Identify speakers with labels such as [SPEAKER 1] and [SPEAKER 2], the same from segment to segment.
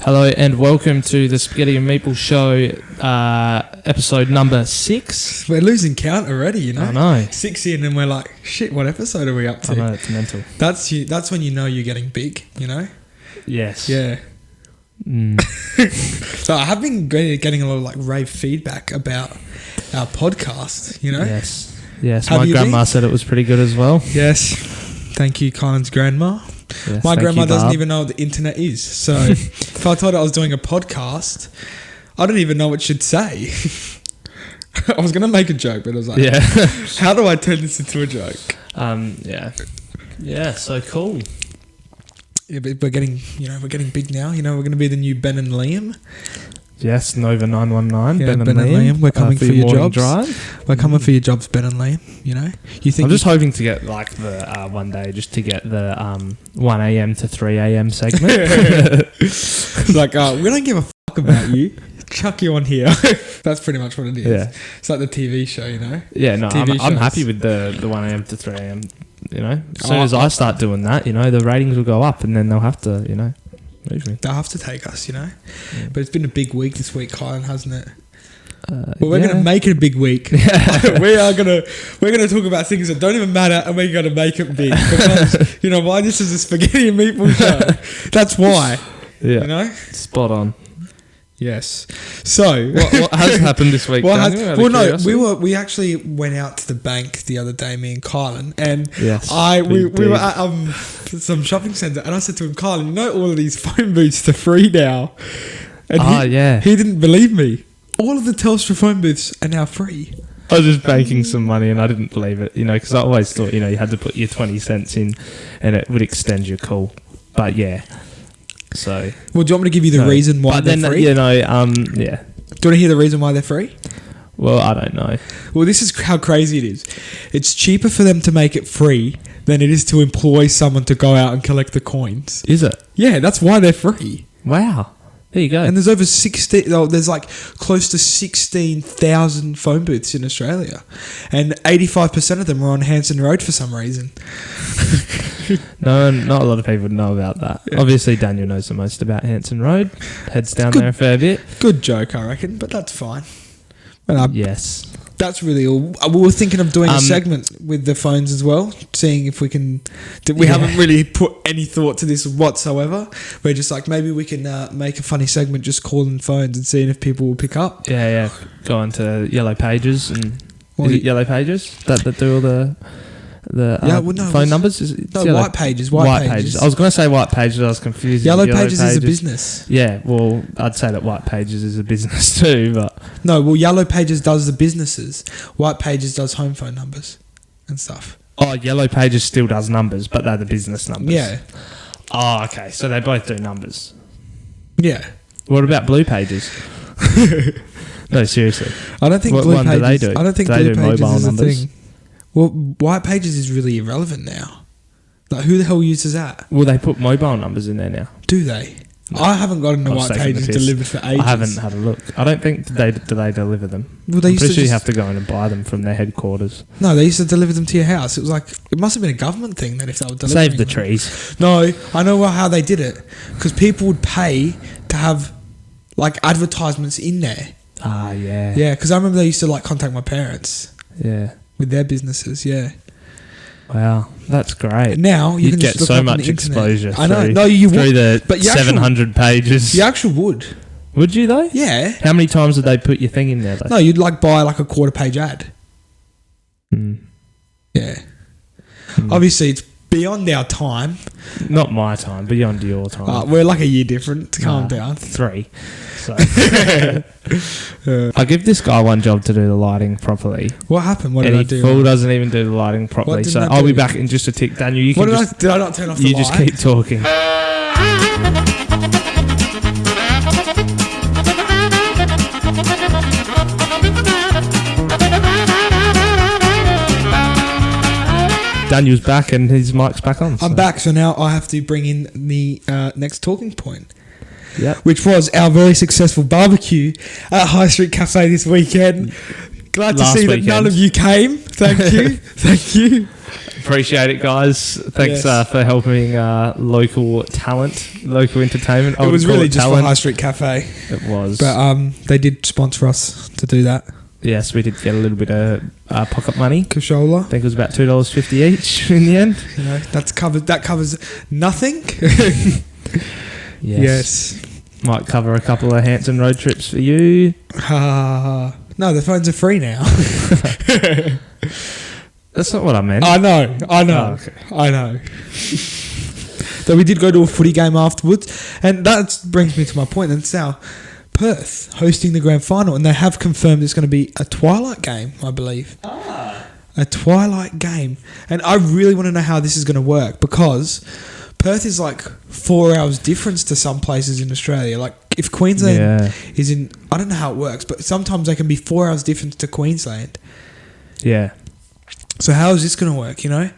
[SPEAKER 1] Hello and welcome to the Spaghetti and Meatball Show, episode number 6.
[SPEAKER 2] We're losing count already, you know.
[SPEAKER 1] I know.
[SPEAKER 2] 6 in and we're like, shit, what episode are we up to?
[SPEAKER 1] I know, it's mental.
[SPEAKER 2] That's when you know you're getting big, you know?
[SPEAKER 1] Yes.
[SPEAKER 2] Yeah. So I have been getting a lot of like rave feedback about our podcast, you know?
[SPEAKER 1] Yes. Yes,
[SPEAKER 2] Have
[SPEAKER 1] my
[SPEAKER 2] you
[SPEAKER 1] grandma
[SPEAKER 2] been?
[SPEAKER 1] said it was pretty good as well.
[SPEAKER 2] Yes. Thank you, Kylan's grandma.
[SPEAKER 1] Yes,
[SPEAKER 2] My
[SPEAKER 1] thank
[SPEAKER 2] grandma
[SPEAKER 1] you,
[SPEAKER 2] doesn't
[SPEAKER 1] Barb.
[SPEAKER 2] even know what the internet is. So if I told her I was doing a podcast, I don't even know what she'd say. I was going to make a joke, but I was like,
[SPEAKER 1] Yeah.
[SPEAKER 2] how do I turn this into a joke?
[SPEAKER 1] Yeah. Yeah, so cool.
[SPEAKER 2] Yeah, but we're getting big now. You know, we're going to be the new Ben and Liam.
[SPEAKER 1] Yes, Nova 919,
[SPEAKER 2] Yeah,
[SPEAKER 1] Ben and Liam.
[SPEAKER 2] We're coming for your
[SPEAKER 1] morning
[SPEAKER 2] jobs.
[SPEAKER 1] drive.
[SPEAKER 2] We're coming for your jobs, Ben and Liam. You know, you think
[SPEAKER 1] I'm just hoping to get like the one day just to get the 1 a.m. to 3 a.m. segment.
[SPEAKER 2] like we don't give a fuck about you. Chuck you on here. That's pretty much what it is.
[SPEAKER 1] Yeah.
[SPEAKER 2] It's like the TV show, you know.
[SPEAKER 1] Yeah, no,
[SPEAKER 2] TV
[SPEAKER 1] I'm
[SPEAKER 2] shows.
[SPEAKER 1] happy with the 1 a.m. to 3 a.m. You know, as soon as I start doing that, you know, the ratings will go up, and then they'll have to, you know, move me.
[SPEAKER 2] They'll have to take us, you know.
[SPEAKER 1] Yeah.
[SPEAKER 2] But it's been a big week this week, Kylan, hasn't it? Well, we're gonna
[SPEAKER 1] yeah.
[SPEAKER 2] make it a big week. we're gonna talk about things that don't even matter, and we're gonna make it big because you know why this is a spaghetti and meatball show. That's why.
[SPEAKER 1] Yeah,
[SPEAKER 2] You know.
[SPEAKER 1] spot on.
[SPEAKER 2] Yes. So
[SPEAKER 1] What has happened this week?
[SPEAKER 2] We actually went out to the bank the other day, me and Kylan, and
[SPEAKER 1] Yes,
[SPEAKER 2] we
[SPEAKER 1] big
[SPEAKER 2] were at some shopping centre, and I said to him, Kylan, you know all of these phone booths are free now, and he didn't believe me. All of the Telstra phone booths are now free.
[SPEAKER 1] I was just banking some money and I didn't believe it, you know, because I always thought, you know, you had to put your 20 cents in and it would extend your call. But yeah, so.
[SPEAKER 2] Well, do you want me to give you the reason why
[SPEAKER 1] but
[SPEAKER 2] they're
[SPEAKER 1] then,
[SPEAKER 2] free?
[SPEAKER 1] you know, yeah.
[SPEAKER 2] Do you want to hear the reason why they're free?
[SPEAKER 1] Well, I don't know.
[SPEAKER 2] Well, this is how crazy it is. It's cheaper for them to make it free than it is to employ someone to go out and collect the coins.
[SPEAKER 1] Is it?
[SPEAKER 2] Yeah, that's why they're free.
[SPEAKER 1] Wow. There you go.
[SPEAKER 2] And there's over 16. There's like close to 16,000 phone booths in Australia, and 85% of them are on Hanson Road for some reason.
[SPEAKER 1] No, not a lot of people know about that. Yeah. Obviously, Daniel knows the most about Hanson Road. Heads down there a fair bit.
[SPEAKER 2] Good joke, I reckon, but that's fine.
[SPEAKER 1] Yes.
[SPEAKER 2] That's really all. We were thinking of doing a segment with the phones as well, seeing if we can. We haven't really put any thought to this whatsoever. We're just like, maybe we can make a funny segment just calling phones and seeing if people will pick up.
[SPEAKER 1] Yeah. Go on to Yellow Pages and... Is it Yellow Pages that do all the phone numbers?
[SPEAKER 2] White Pages. White Pages.
[SPEAKER 1] I was going to say White Pages. I was confused.
[SPEAKER 2] Yellow Pages is a business.
[SPEAKER 1] Yeah, well, I'd say that White Pages is a business too, but...
[SPEAKER 2] No, well, Yellow Pages does the businesses. White Pages does home phone numbers and stuff.
[SPEAKER 1] Oh, Yellow Pages still does numbers, but they're the business numbers.
[SPEAKER 2] Yeah.
[SPEAKER 1] Oh, okay. So they both do numbers.
[SPEAKER 2] Yeah.
[SPEAKER 1] What about Blue Pages? No, seriously.
[SPEAKER 2] I don't think
[SPEAKER 1] what
[SPEAKER 2] Blue
[SPEAKER 1] one
[SPEAKER 2] Pages...
[SPEAKER 1] do they do?
[SPEAKER 2] I don't think
[SPEAKER 1] do they
[SPEAKER 2] Blue
[SPEAKER 1] do
[SPEAKER 2] Pages
[SPEAKER 1] mobile
[SPEAKER 2] is
[SPEAKER 1] numbers?
[SPEAKER 2] a thing. Well, White Pages is really irrelevant now. Like, who the hell uses that?
[SPEAKER 1] Well, they put mobile numbers in there now.
[SPEAKER 2] Do they? No. I haven't gotten the White Pages delivered for ages.
[SPEAKER 1] I haven't had a look. I don't think do they deliver them.
[SPEAKER 2] Well, I'm pretty
[SPEAKER 1] sure you have to go in and buy them from their headquarters.
[SPEAKER 2] No, they used to deliver them to your house. It was like, it must have been a government thing then if they were delivering
[SPEAKER 1] Save the
[SPEAKER 2] them.
[SPEAKER 1] trees.
[SPEAKER 2] No, I know how they did it. Because people would pay to have like advertisements in there.
[SPEAKER 1] Ah, yeah.
[SPEAKER 2] Yeah, because I remember they used to like contact my parents.
[SPEAKER 1] Yeah.
[SPEAKER 2] With their businesses, yeah.
[SPEAKER 1] Wow, that's great.
[SPEAKER 2] Now you
[SPEAKER 1] You'd
[SPEAKER 2] can
[SPEAKER 1] get
[SPEAKER 2] just look
[SPEAKER 1] so
[SPEAKER 2] up
[SPEAKER 1] much
[SPEAKER 2] on the
[SPEAKER 1] exposure.
[SPEAKER 2] internet. I know.
[SPEAKER 1] Through,
[SPEAKER 2] no, you
[SPEAKER 1] through
[SPEAKER 2] would.
[SPEAKER 1] the
[SPEAKER 2] but
[SPEAKER 1] 700 pages.
[SPEAKER 2] You actually would.
[SPEAKER 1] Would you though?
[SPEAKER 2] Yeah.
[SPEAKER 1] How many times did they put your thing in there though?
[SPEAKER 2] No, you'd like buy like a quarter-page ad. Yeah. Obviously, it's beyond our time.
[SPEAKER 1] Not my time, beyond your time.
[SPEAKER 2] We're like a year different. Calm down.
[SPEAKER 1] 3. So I give this guy one job to do the lighting properly.
[SPEAKER 2] What happened? What
[SPEAKER 1] and
[SPEAKER 2] did I
[SPEAKER 1] he
[SPEAKER 2] do?
[SPEAKER 1] full doesn't even do the lighting properly. So I'll be back in just a tick. Daniel, you can
[SPEAKER 2] did I not turn off the light?
[SPEAKER 1] You just keep talking. Daniel's back and his mic's back on.
[SPEAKER 2] I'm back, so now I have to bring in the next talking point.
[SPEAKER 1] Yep.
[SPEAKER 2] Which was our very successful barbecue at High Street Cafe this weekend. Glad to see that none of you came. Thank you. Thank you.
[SPEAKER 1] appreciate it, guys. Thanks
[SPEAKER 2] Yes.
[SPEAKER 1] for helping local talent, local entertainment.
[SPEAKER 2] It was really just for High Street Cafe.
[SPEAKER 1] It was.
[SPEAKER 2] But they did sponsor us to do that.
[SPEAKER 1] Yes, we did get a little bit of pocket money.
[SPEAKER 2] Cashola.
[SPEAKER 1] I think it was about $2.50 each in the end.
[SPEAKER 2] You know, that covers nothing. Yes.
[SPEAKER 1] Might cover a couple of Hanson road trips for you.
[SPEAKER 2] No, the phones are free now.
[SPEAKER 1] That's not what I meant.
[SPEAKER 2] I know.
[SPEAKER 1] Oh, okay.
[SPEAKER 2] I know. So we did go to a footy game afterwards, and that brings me to my point. And it's now Perth hosting the grand final, and they have confirmed it's going to be a twilight game, I believe. A twilight game. And I really want to know how this is going to work, because Perth is like 4 hours difference to some places in Australia. Like if Queensland is in, I don't know how it works, but sometimes they can be 4 hours difference to Queensland.
[SPEAKER 1] Yeah.
[SPEAKER 2] So how is this going to work, you know?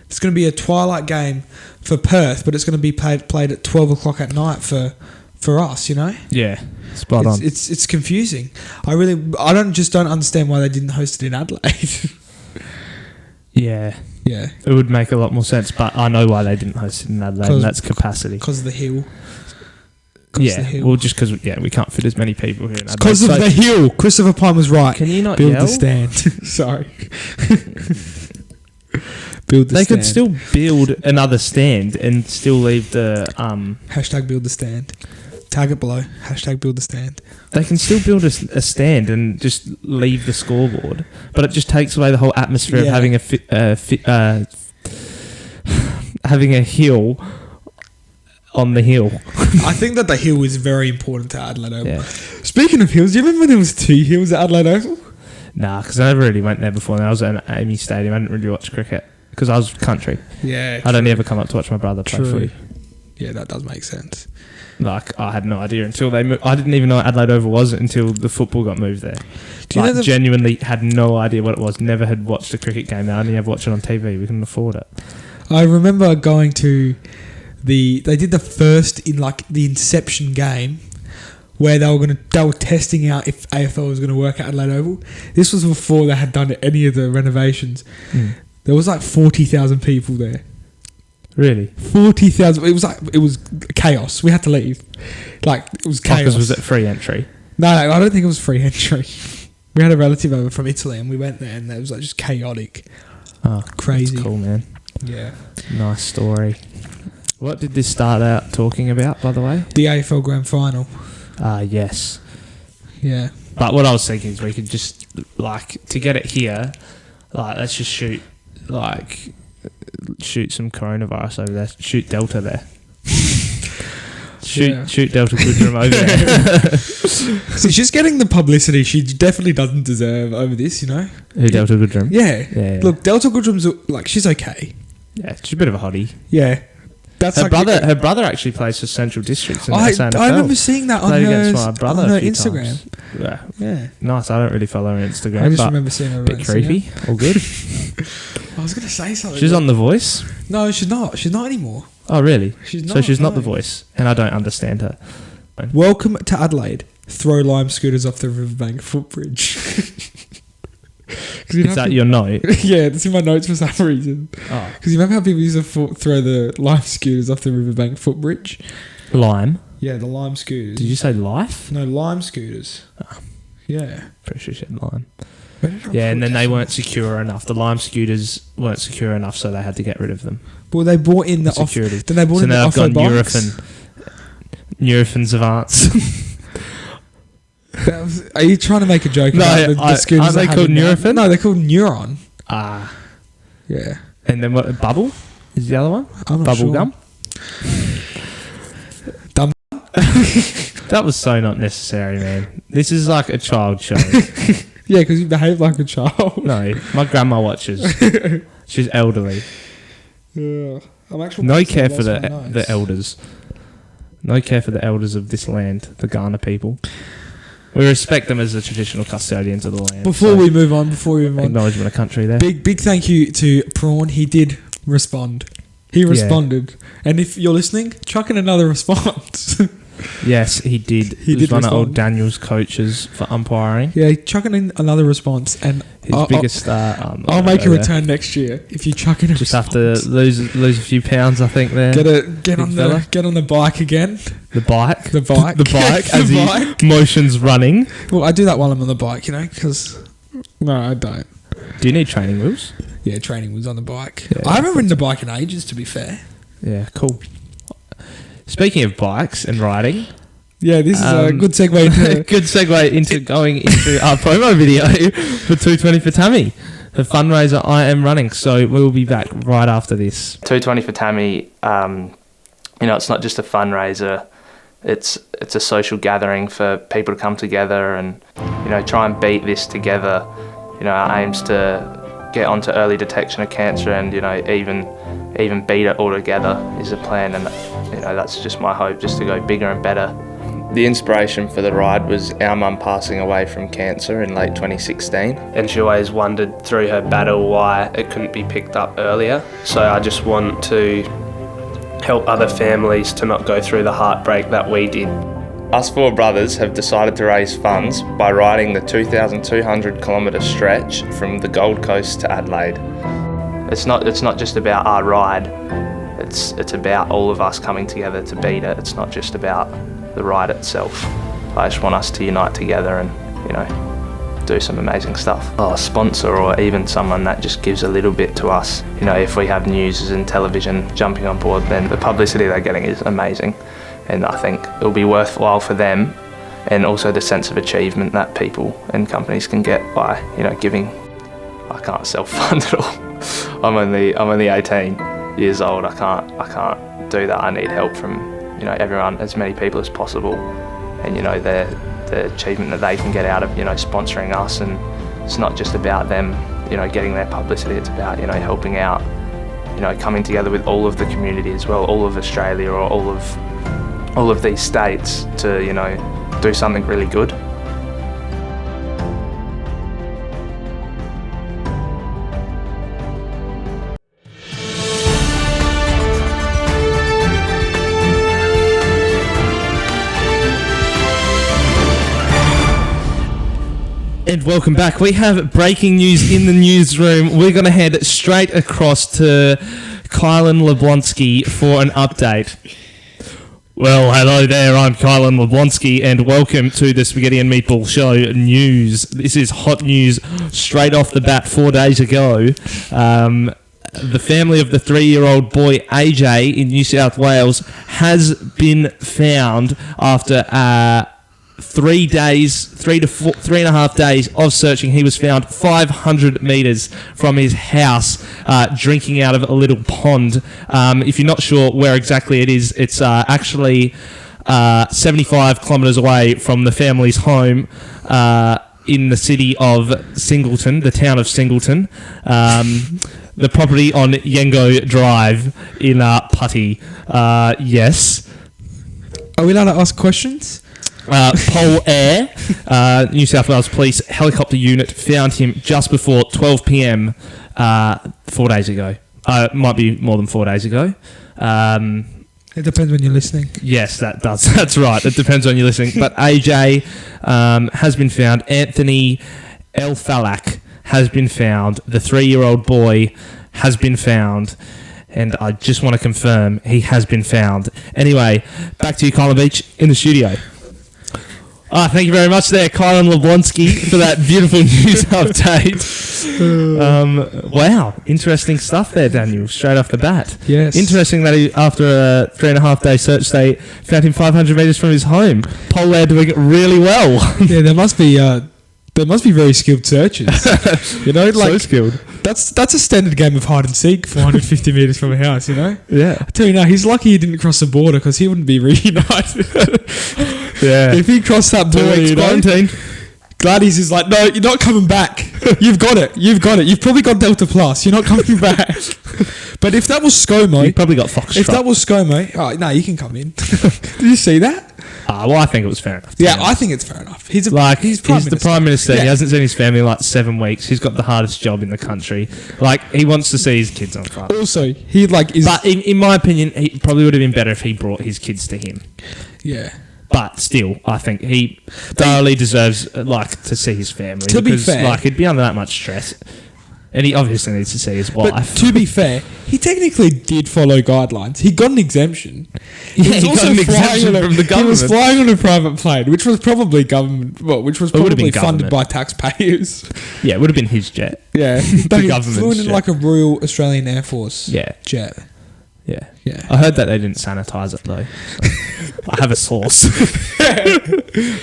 [SPEAKER 2] It's going to be a twilight game for Perth, but it's going to be played at 12 o'clock at night for us, you know?
[SPEAKER 1] Yeah. Spot on.
[SPEAKER 2] It's confusing. I don't understand why they didn't host it in Adelaide.
[SPEAKER 1] Yeah.
[SPEAKER 2] Yeah.
[SPEAKER 1] It would make a lot more sense, but I know why they didn't host it in Adelaide, and that's capacity.
[SPEAKER 2] Because of the hill.
[SPEAKER 1] Well, just because we can't fit as many people here in Adelaide.
[SPEAKER 2] Because of the hill. Christopher Pine was right.
[SPEAKER 1] Can you not
[SPEAKER 2] build
[SPEAKER 1] yell?
[SPEAKER 2] the stand? Sorry. Build the
[SPEAKER 1] They
[SPEAKER 2] stand.
[SPEAKER 1] could still build another stand and still leave the...
[SPEAKER 2] Hashtag build the stand. Tag it below. Hashtag build the stand.
[SPEAKER 1] They can still build a stand and just leave the scoreboard, but it just takes away the whole atmosphere of having having a hill on the hill.
[SPEAKER 2] I think that the hill is very important to Adelaide Oval.
[SPEAKER 1] Yeah.
[SPEAKER 2] Speaking of hills, do you remember when there was 2 hills at Adelaide Oval?
[SPEAKER 1] Nah, because I never really went there before. I was at Amy Stadium. I didn't really watch cricket because I was country.
[SPEAKER 2] Yeah.
[SPEAKER 1] I'd only ever come up to watch my brother play footy.
[SPEAKER 2] Yeah, that does make sense.
[SPEAKER 1] Like, I had no idea until they moved. I didn't even know what Adelaide Oval was until the football got moved there.
[SPEAKER 2] Do you know
[SPEAKER 1] genuinely had no idea what it was. Never had watched a cricket game. I only ever watched it on TV. We couldn't afford it.
[SPEAKER 2] I remember going to they did the first in like the Inception game where they were testing out if AFL was going to work at Adelaide Oval. This was before they had done any of the renovations. There was like 40,000 people there.
[SPEAKER 1] Really?
[SPEAKER 2] 40,000. It was chaos. We had to leave. Like, it was chaos.
[SPEAKER 1] Was it free entry?
[SPEAKER 2] No, I don't think it was free entry. We had a relative over from Italy and we went there and it was like just chaotic.
[SPEAKER 1] Oh,
[SPEAKER 2] crazy.
[SPEAKER 1] That's cool, man.
[SPEAKER 2] Yeah.
[SPEAKER 1] Nice story. What did this start out talking about, by the way?
[SPEAKER 2] The AFL Grand Final.
[SPEAKER 1] Yes.
[SPEAKER 2] Yeah.
[SPEAKER 1] But what I was thinking is we could just, like, to get it here, like, let's just shoot some coronavirus over there. Shoot Delta there. Shoot Delta Goodrum over there.
[SPEAKER 2] So she's getting the publicity she definitely doesn't deserve over this, you know?
[SPEAKER 1] Who, Delta Goodrum?
[SPEAKER 2] Yeah. Look, Delta Goodrum's, like, she's okay.
[SPEAKER 1] Yeah, she's a bit of a hottie.
[SPEAKER 2] Yeah. That's
[SPEAKER 1] her brother actually plays for Central Districts in the SANFL.
[SPEAKER 2] I remember seeing that on her Instagram.
[SPEAKER 1] Yeah. Nice. I don't really follow her Instagram.
[SPEAKER 2] I just remember seeing her on
[SPEAKER 1] bit creepy. All good.
[SPEAKER 2] I was going to say something.
[SPEAKER 1] She's on The Voice?
[SPEAKER 2] No, she's not. She's not anymore.
[SPEAKER 1] Oh, really?
[SPEAKER 2] She's not.
[SPEAKER 1] So she's not The Voice, and I don't understand her.
[SPEAKER 2] Welcome to Adelaide. Throw lime scooters off the riverbank footbridge.
[SPEAKER 1] Is that your note?
[SPEAKER 2] Yeah, it's in my notes for some reason. Oh. Because you remember how people used to throw the lime scooters off the riverbank footbridge?
[SPEAKER 1] Lime?
[SPEAKER 2] Yeah, the lime scooters.
[SPEAKER 1] Did you say life?
[SPEAKER 2] No, lime scooters. Oh. Yeah.
[SPEAKER 1] Pretty sure you said lime. Yeah, and then they weren't secure enough. The lime scooters weren't secure enough, so they had to get rid of them.
[SPEAKER 2] Well, they brought in the
[SPEAKER 1] security.
[SPEAKER 2] Then they brought in the off-road bikes.
[SPEAKER 1] Nurofen Savants.
[SPEAKER 2] Are you trying to make a joke about the scooters?
[SPEAKER 1] Aren't they called Nurofen?
[SPEAKER 2] No, they're called Neuron.
[SPEAKER 1] Ah.
[SPEAKER 2] Yeah.
[SPEAKER 1] And then what? Bubble is the other one?
[SPEAKER 2] I'm not
[SPEAKER 1] Bubble
[SPEAKER 2] sure.
[SPEAKER 1] gum?
[SPEAKER 2] Dumb.
[SPEAKER 1] That was so not necessary, man. This is like a child show.
[SPEAKER 2] Yeah, because you behave like a child.
[SPEAKER 1] No, my grandma watches. She's elderly.
[SPEAKER 2] Yeah.
[SPEAKER 1] No care for the elders. No care for the elders of this land, the Ghana people. We respect them as the traditional custodians of the land.
[SPEAKER 2] Before we move on,
[SPEAKER 1] acknowledgement of country there.
[SPEAKER 2] Big thank you to Prawn. He did respond. He responded. And if you're listening, chuck in another response.
[SPEAKER 1] Yes, he did.
[SPEAKER 2] He
[SPEAKER 1] was
[SPEAKER 2] did
[SPEAKER 1] one of
[SPEAKER 2] respond.
[SPEAKER 1] old Daniel's coaches for umpiring.
[SPEAKER 2] Yeah, chucking in another response, and
[SPEAKER 1] His biggest star.
[SPEAKER 2] I'll make a return next year if you chuck in a
[SPEAKER 1] Just
[SPEAKER 2] response.
[SPEAKER 1] have to lose a few pounds, I think. There,
[SPEAKER 2] Get on the bike again.
[SPEAKER 1] the bike,
[SPEAKER 2] The bike.
[SPEAKER 1] the bike, as
[SPEAKER 2] The
[SPEAKER 1] he
[SPEAKER 2] bike.
[SPEAKER 1] motions running.
[SPEAKER 2] Well, I do that while I'm on the bike, because no, I don't.
[SPEAKER 1] Do you need training wheels?
[SPEAKER 2] Yeah, training was on the bike.
[SPEAKER 1] Yeah,
[SPEAKER 2] I haven't ridden the bike in ages, to be fair.
[SPEAKER 1] Yeah, cool. Speaking of bikes and riding,
[SPEAKER 2] Yeah, this is a good segue into
[SPEAKER 1] good segue into going into our promo video for 220 for Tammy, the fundraiser I am running. So we'll be back right after this. 220 for Tammy. It's not just a fundraiser. It's a social gathering for people to come together and try and beat this together. Our aim's to get onto early detection of cancer and even beat it all together is the plan, and that's just my hope, just to go bigger and better. The inspiration for the ride was our mum passing away from cancer in late 2016, and she always wondered through her battle why it couldn't be picked up earlier. So I just want to help other families to not go through the heartbreak that we did. Us four brothers have decided to raise funds by riding the 2,200 kilometre stretch from the Gold Coast to Adelaide. It's not just about our ride, it's about all of us coming together to beat it. It's not just about the ride itself. I just want us to unite together and do some amazing stuff. A sponsor or even someone that just gives a little bit to us. If we have news and television jumping on board, then the publicity they're getting is amazing, and I think it'll be worthwhile for them, and also the sense of achievement that people and companies can get by giving. I can't self-fund it all. I'm only 18 years old. I can't do that. I need help from everyone, as many people as possible, and the achievement that they can get out of sponsoring us. And it's not just about them getting their publicity. It's about helping out, coming together with all of the community as well, all of Australia or all of these states to do something really good. And welcome back. We have breaking news in the newsroom. We're going to head straight across to Kylan Leblonski for an update. Well, hello there. I'm Kylan Leblonski, and welcome to the Spaghetti and Meatball Show news. This is hot news straight off the bat 4 days ago. The family of the 3-year-old boy AJ in New South Wales has been found after 3 and a half days of searching. He was found 500 metres from his house, drinking out of a little pond. If you're not sure where exactly it is, it's actually 75 kilometres away from the family's home in the city of Singleton, the town of Singleton. The property on Yengo Drive in Putty. Yes.
[SPEAKER 2] Are we allowed to ask questions?
[SPEAKER 1] Pole Air, New South Wales Police helicopter unit found him just before 12 p.m. 4 days ago. It might be more than 4 days ago.
[SPEAKER 2] It depends when you're listening.
[SPEAKER 1] Yes, that does. That's right. It depends when you're listening. But AJ has been found. Anthony El Falak has been found. The 3-year-old boy has been found. And I just want to confirm he has been found. Anyway, back to you, Kylan Beach, in the studio. Thank you very much there, Kylan Leblonski, for that beautiful news update. Wow, interesting stuff there, Daniel, straight off the bat.
[SPEAKER 2] Yes.
[SPEAKER 1] Interesting that after a 3.5 day search, they found him 500 metres from his home. Pole doing it really well.
[SPEAKER 2] Yeah, there must be very skilled searchers.
[SPEAKER 1] So skilled.
[SPEAKER 2] That's a standard game of hide and seek, 450 metres from a house,
[SPEAKER 1] Yeah.
[SPEAKER 2] I tell you now, he's lucky he didn't cross the border, because he wouldn't be reunited.
[SPEAKER 1] Yeah.
[SPEAKER 2] If he crossed that border,
[SPEAKER 1] 2 weeks quarantine.
[SPEAKER 2] Gladys is like, no, you're not coming back. You've got it. You've probably got Delta Plus. You're not coming back. But if that was ScoMo...
[SPEAKER 1] You probably got Foxtrot.
[SPEAKER 2] If that was ScoMo... no, you can come in. Did you see that?
[SPEAKER 1] Well, I think it was fair enough.
[SPEAKER 2] Yeah, I think it's fair enough. He's the
[SPEAKER 1] Prime Minister.
[SPEAKER 2] Yeah.
[SPEAKER 1] He hasn't seen his family in like 7 weeks. He's got the hardest job in the country. He wants to see his kids on Friday.
[SPEAKER 2] Also, he is...
[SPEAKER 1] But in my opinion, he probably would have been better if he brought his kids to him.
[SPEAKER 2] Yeah.
[SPEAKER 1] But still, I think he thoroughly deserves to see his family.
[SPEAKER 2] To be fair,
[SPEAKER 1] he'd be under that much stress. And he obviously needs to see his wife.
[SPEAKER 2] But to be fair, he technically did follow guidelines. He got an exemption.
[SPEAKER 1] He got an exemption from the government.
[SPEAKER 2] He was flying on a private plane, which was probably government. Well, which was probably funded by taxpayers.
[SPEAKER 1] Yeah, it would have been his jet.
[SPEAKER 2] Yeah,
[SPEAKER 1] the
[SPEAKER 2] he
[SPEAKER 1] government
[SPEAKER 2] flew in
[SPEAKER 1] jet.
[SPEAKER 2] like a Royal Australian Air Force.
[SPEAKER 1] jet.
[SPEAKER 2] Yeah.
[SPEAKER 1] I heard that they didn't sanitize it though. So I have a source.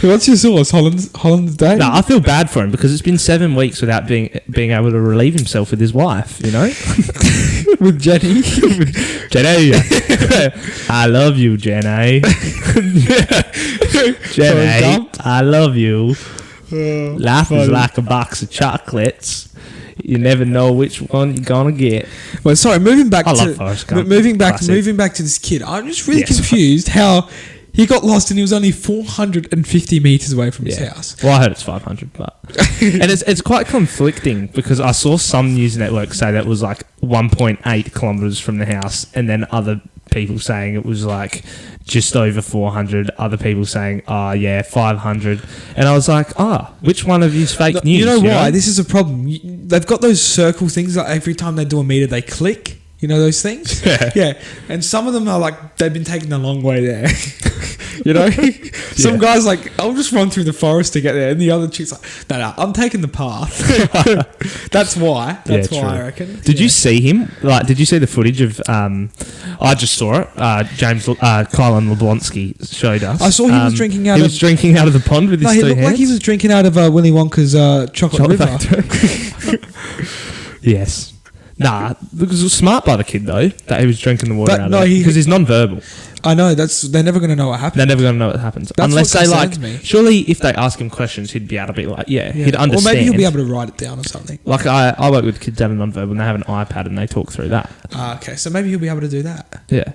[SPEAKER 2] What's your source? Holland's Day?
[SPEAKER 1] No, I feel bad for him because it's been 7 weeks without being able to relieve himself with his wife. You know,
[SPEAKER 2] with Jenny.
[SPEAKER 1] Jenny, I love you, Jenny. Jenny, I love you. Life is like a box of chocolates. You never know which one you're gonna get.
[SPEAKER 2] Well, sorry. Moving back
[SPEAKER 1] moving
[SPEAKER 2] back to this kid. I'm just really confused how he got lost and he was only 450 meters away from his house.
[SPEAKER 1] Well, I heard it's 500, but and it's quite conflicting because I saw some news networks say that was like 1.8 kilometers from the house, and then other people saying it was like just over 400. Other people saying, 500. And I was like, which one of you's fake news?
[SPEAKER 2] You know why? This is a problem. They've got those circle things that every time they do a meter, they click. You know those things? Yeah. And some of them are like, they've been taken a long way there. You know? Some guy's like, I'll just run through the forest to get there. And the other chick's like, no, I'm taking the path. That's why. That's why, I reckon.
[SPEAKER 1] Did you see him? Did you see the footage of, I just saw it. Kylan Leblonski showed us.
[SPEAKER 2] I saw he was drinking out
[SPEAKER 1] He was drinking out of the pond with his 2 hands.
[SPEAKER 2] No, he looked like he was drinking out of Willy Wonka's chocolate river.
[SPEAKER 1] Yes. Nah, it was smart by the kid though that he was drinking the water out of it because he's non-verbal.
[SPEAKER 2] I know they're never going to know what happened.
[SPEAKER 1] They're never going to know what happens unless they surely if they ask him questions, he'd be able to be like, he'd understand. Or
[SPEAKER 2] maybe he'll be able to write it down or something.
[SPEAKER 1] Like I work with kids that are non-verbal and they have an iPad and they talk through that.
[SPEAKER 2] Okay, so maybe he'll be able to do that.
[SPEAKER 1] Yeah,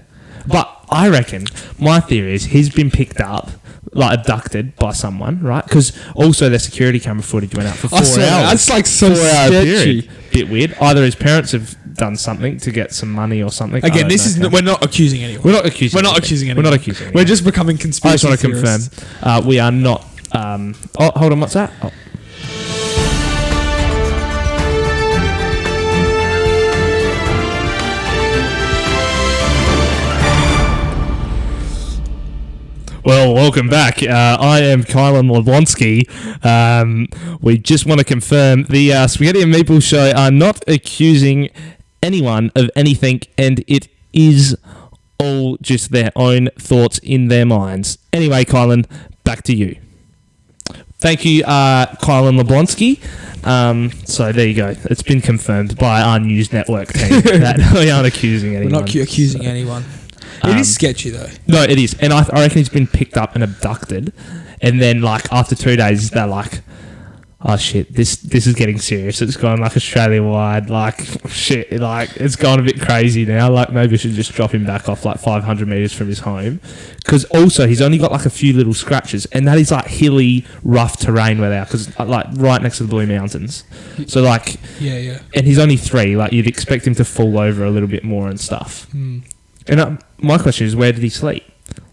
[SPEAKER 1] but I reckon my theory is he's been picked up. Abducted by someone, right? Because also their security camera footage went out for 4 hours.
[SPEAKER 2] That's like so
[SPEAKER 1] 4 hour
[SPEAKER 2] sketchy.
[SPEAKER 1] Period. Bit weird. Either his parents have done something to get some money or something.
[SPEAKER 2] Again, we're not accusing anyone.
[SPEAKER 1] We're not accusing anyone.
[SPEAKER 2] We're just becoming conspiracy
[SPEAKER 1] I just want to confirm. We are not. Hold on. What's that? Oh. Well, welcome back. I am Kylan Leblonski. We just want to confirm the Spaghetti and Meatball show are not accusing anyone of anything, and it is all just their own thoughts in their minds. Anyway, Kylan, back to you. Thank you, Kylan Leblonski. So there you go. It's been confirmed by our news network team that we aren't accusing anyone.
[SPEAKER 2] We're not accusing anyone. It is sketchy though.
[SPEAKER 1] No, it is, and I reckon he's been picked up and abducted, and then after 2 days they're like, "Oh shit, this is getting serious. It's gone Australia wide. It's gone a bit crazy now. Maybe we should just drop him back off 500 meters from his home, because also he's only got a few little scratches, and that is hilly, rough terrain where they are, because right next to the Blue Mountains. So
[SPEAKER 2] yeah,
[SPEAKER 1] and he's only 3. You'd expect him to fall over a little bit more and stuff. And my question is, where did he sleep?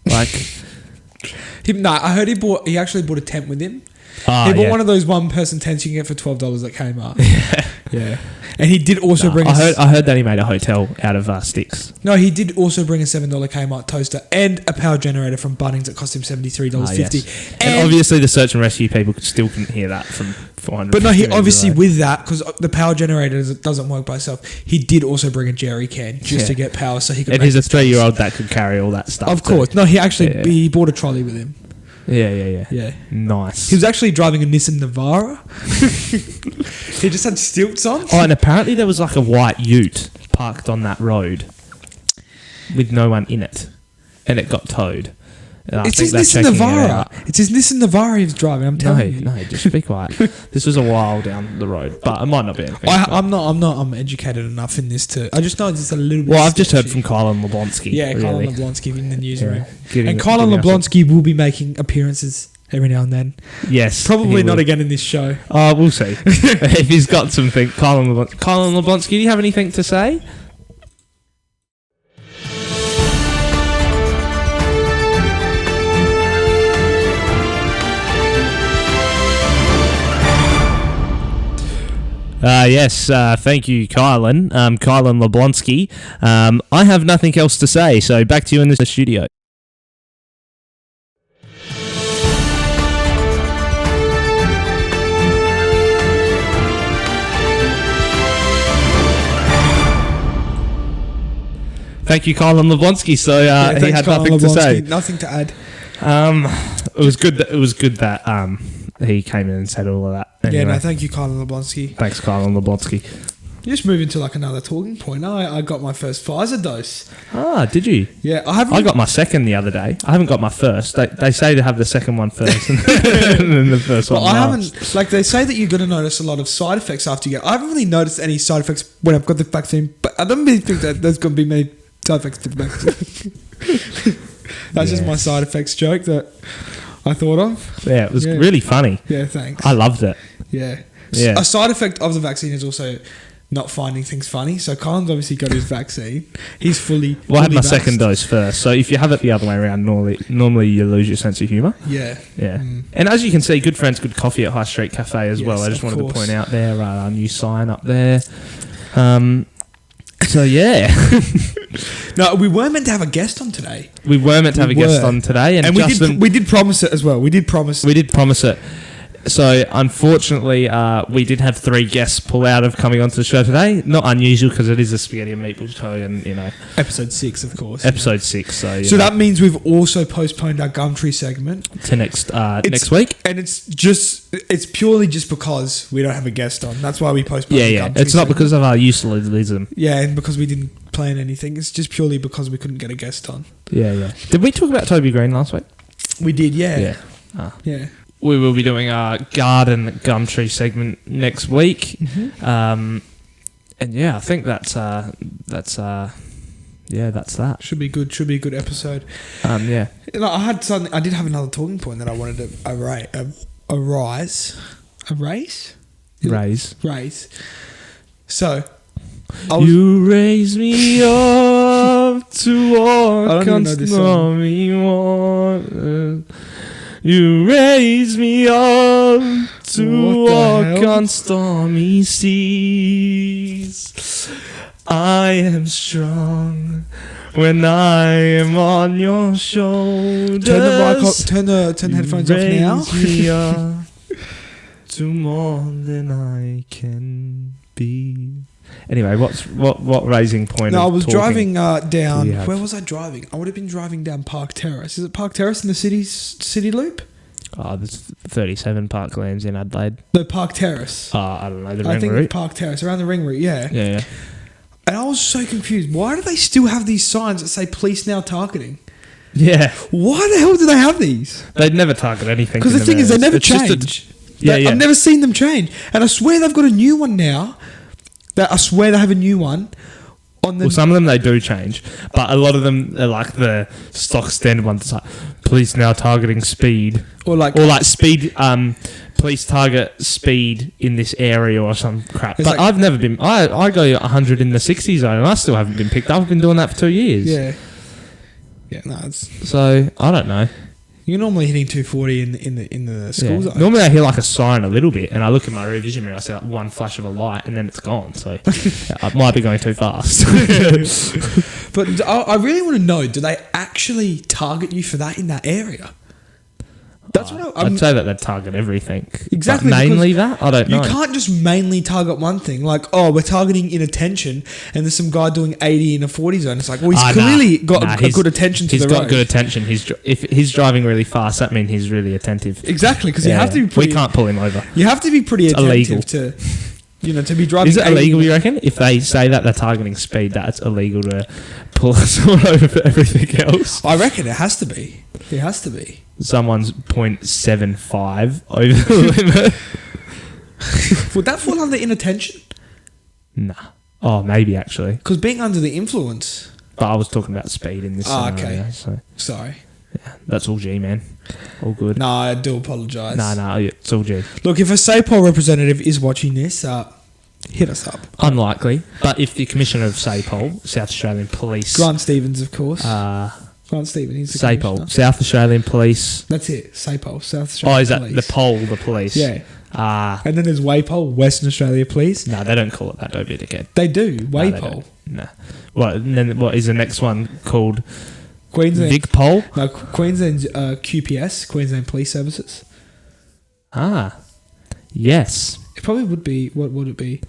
[SPEAKER 2] I heard he actually bought a tent with him. He bought one of those one-person tents you can get for $12 at Kmart. Yeah. And he did also bring...
[SPEAKER 1] I heard that he made a hotel out of sticks.
[SPEAKER 2] No, he did also bring a $7 Kmart toaster and a power generator from Bunnings that cost him $73.50.
[SPEAKER 1] Yes. And obviously the search and rescue people still couldn't hear that from 400.
[SPEAKER 2] But no, he obviously, with that, because the power generator doesn't work by itself, he did also bring a jerry can just to get power so he could...
[SPEAKER 1] And he's a 3-year-old that could carry all that stuff.
[SPEAKER 2] Of course. No, he actually... He bought a trolley with him.
[SPEAKER 1] Yeah. Nice.
[SPEAKER 2] He was actually driving a Nissan Navara. He just had stilts on.
[SPEAKER 1] Oh, and apparently there was a white ute parked on that road with no one in it, and it got towed.
[SPEAKER 2] It's his Nissan Navara. It's his Nissan Navara he was driving. I'm telling you.
[SPEAKER 1] No, just be quiet. This was a while down the road, but it might not be anything.
[SPEAKER 2] I'm educated enough in this to... I just know it's a little bit...
[SPEAKER 1] Well, I've just heard from Kylan Leblonski.
[SPEAKER 2] Yeah, Kylan Leblonski in the newsroom.
[SPEAKER 1] Yeah,
[SPEAKER 2] and Kylan Leblonski will be making appearances every now and then.
[SPEAKER 1] Yes.
[SPEAKER 2] Probably not again in this show.
[SPEAKER 1] We'll see. If he's got something. Kylan Leblonski, do you have anything to say? Yes, thank you, Kylan. Kylan Leblonski. I have nothing else to say, so back to you in the studio. Thank you, Kylan Leblonski. So he had nothing to say.
[SPEAKER 2] Nothing to add.
[SPEAKER 1] It was good. It was good that he came in and said all of that. Anyway.
[SPEAKER 2] Yeah, no, thank you, Kylan Leblonski.
[SPEAKER 1] Thanks, Kylan Leblonski.
[SPEAKER 2] Just moving to like another talking point. I got my first Pfizer dose.
[SPEAKER 1] Ah, did you?
[SPEAKER 2] Yeah,
[SPEAKER 1] I got my second the other day. I haven't got my first. They say to have the second one first and then the first one.
[SPEAKER 2] I haven't. Like they say that you're going to notice a lot of side effects after you get. I haven't really noticed any side effects when I've got the vaccine, but I don't really think that there's going to be many side effects to the vaccine. That's just my side effects joke that I thought of.
[SPEAKER 1] Yeah, it was really funny.
[SPEAKER 2] Yeah, thanks.
[SPEAKER 1] I loved it.
[SPEAKER 2] Yeah.
[SPEAKER 1] Yeah.
[SPEAKER 2] A side effect of the vaccine is also not finding things funny. So Kylan's obviously got his vaccine. He's fully.
[SPEAKER 1] Well, I had my second dose first. So if you have it the other way around, normally you lose your sense of humour.
[SPEAKER 2] Yeah.
[SPEAKER 1] Yeah. And as you can see, good friends, good coffee at High Street Cafe as well. I just wanted
[SPEAKER 2] course.
[SPEAKER 1] to point out there our new sign up there. So yeah.
[SPEAKER 2] No, we were meant to have a guest on today.
[SPEAKER 1] We were meant to have a guest on today, and Justin,
[SPEAKER 2] we did promise it as well. We did promise
[SPEAKER 1] it. So unfortunately, we did have 3 guests pull out of coming onto the show today. Not unusual because it is a spaghetti and meatball show, and
[SPEAKER 2] episode 6, of course.
[SPEAKER 1] Episode 6. So
[SPEAKER 2] that means we've also postponed our Gumtree segment
[SPEAKER 1] to next week,
[SPEAKER 2] and it's purely just because we don't have a guest on. That's why we postponed.
[SPEAKER 1] Yeah. It's not because of our uselessism.
[SPEAKER 2] Yeah, and because we didn't plan anything. It's just purely because we couldn't get a guest on.
[SPEAKER 1] Yeah. Did we talk about Toby Green last week?
[SPEAKER 2] We did. Yeah.
[SPEAKER 1] Yeah.
[SPEAKER 2] Yeah.
[SPEAKER 1] We will be doing our garden Gumtree segment next week. Mm-hmm. And yeah, I think that's that.
[SPEAKER 2] Should be good. Should be a good episode.
[SPEAKER 1] Yeah.
[SPEAKER 2] I did have another talking point that I wanted to raise. So,
[SPEAKER 1] you raise me up to walk on stormy waters. You raise me up to walk on stormy seas. I am strong when I am on your shoulders.
[SPEAKER 2] Turn the headphones off now.
[SPEAKER 1] Raise me up to more than I can be. Anyway, what raising point?
[SPEAKER 2] No, I was driving down.
[SPEAKER 1] Where
[SPEAKER 2] was I driving? I would have been driving down Park Terrace. Is it Park Terrace in the city loop?
[SPEAKER 1] Oh, there's 37 parklands in Adelaide.
[SPEAKER 2] No, Park Terrace.
[SPEAKER 1] I don't know, the ring route.
[SPEAKER 2] It's Park Terrace, around the ring route, yeah.
[SPEAKER 1] Yeah.
[SPEAKER 2] And I was so confused. Why do they still have these signs that say police now targeting?
[SPEAKER 1] Yeah.
[SPEAKER 2] Why the hell do they have these?
[SPEAKER 1] They'd never target anything.
[SPEAKER 2] Because the thing is, they never change. I've never seen them change. And I swear they've got a new one now. I swear they have a new one.
[SPEAKER 1] Well, some of them they do change, but a lot of them are like the stock standard ones. Like police now targeting speed, or like speed. Police target speed in this area or some crap. But I've never been. I go 100 in the 60 zone, and I still haven't been picked up. I've been doing that for 2 years.
[SPEAKER 2] Yeah. No,
[SPEAKER 1] so I don't know.
[SPEAKER 2] You're normally hitting 240 in the school zone.
[SPEAKER 1] Normally I hear like a siren a little bit, and I look at my rear vision mirror, I see like one flash of a light, and then it's gone. So I might be going too fast.
[SPEAKER 2] But I really want to know: do they actually target you for that in that area? That's what
[SPEAKER 1] I'd say that they'd target everything.
[SPEAKER 2] Exactly.
[SPEAKER 1] But mainly that? I don't know.
[SPEAKER 2] You can't just mainly target one thing. Like, we're targeting inattention, and there's some guy doing 80 in a 40 zone. It's like, well, he's clearly got a good attention to the road.
[SPEAKER 1] He's got good attention. If he's driving really fast, that means he's really attentive.
[SPEAKER 2] Exactly, because you have to be pretty...
[SPEAKER 1] We can't pull him over.
[SPEAKER 2] You have to be pretty attentive
[SPEAKER 1] illegal.
[SPEAKER 2] to be driving...
[SPEAKER 1] Is it illegal, you reckon? If they say that they're targeting speed, that's illegal to pull someone over for everything else?
[SPEAKER 2] I reckon it has to be. It has to be.
[SPEAKER 1] Someone's 0.75 over the limit.
[SPEAKER 2] Would that fall under inattention?
[SPEAKER 1] Nah. Oh, maybe actually.
[SPEAKER 2] Because being under the influence...
[SPEAKER 1] But I was talking about speed in this scenario.
[SPEAKER 2] Okay.
[SPEAKER 1] So.
[SPEAKER 2] Sorry.
[SPEAKER 1] Yeah, that's all G, man. All good.
[SPEAKER 2] No, I do apologise.
[SPEAKER 1] No, it's all G.
[SPEAKER 2] Look, if a SAPOL representative is watching this, hit us up.
[SPEAKER 1] Unlikely. But if the Commissioner of SAPOL, South Australian Police...
[SPEAKER 2] Grant Stevens, of course. Grant Stevens, he's the
[SPEAKER 1] SAPOL, South Australian Police.
[SPEAKER 2] That's it, SAPOL, South Australian Police.
[SPEAKER 1] Is that the police?
[SPEAKER 2] Yeah. And then there's Waypole, Western Australia Police.
[SPEAKER 1] No, they don't call it that, don't be a dickhead.
[SPEAKER 2] They do, Waypole.
[SPEAKER 1] No. What? And then what is the next one called?
[SPEAKER 2] Queensland.
[SPEAKER 1] Vigpole?
[SPEAKER 2] No, Queensland's QPS, Queensland Police Services.
[SPEAKER 1] Yes.
[SPEAKER 2] It probably would be, what would it be?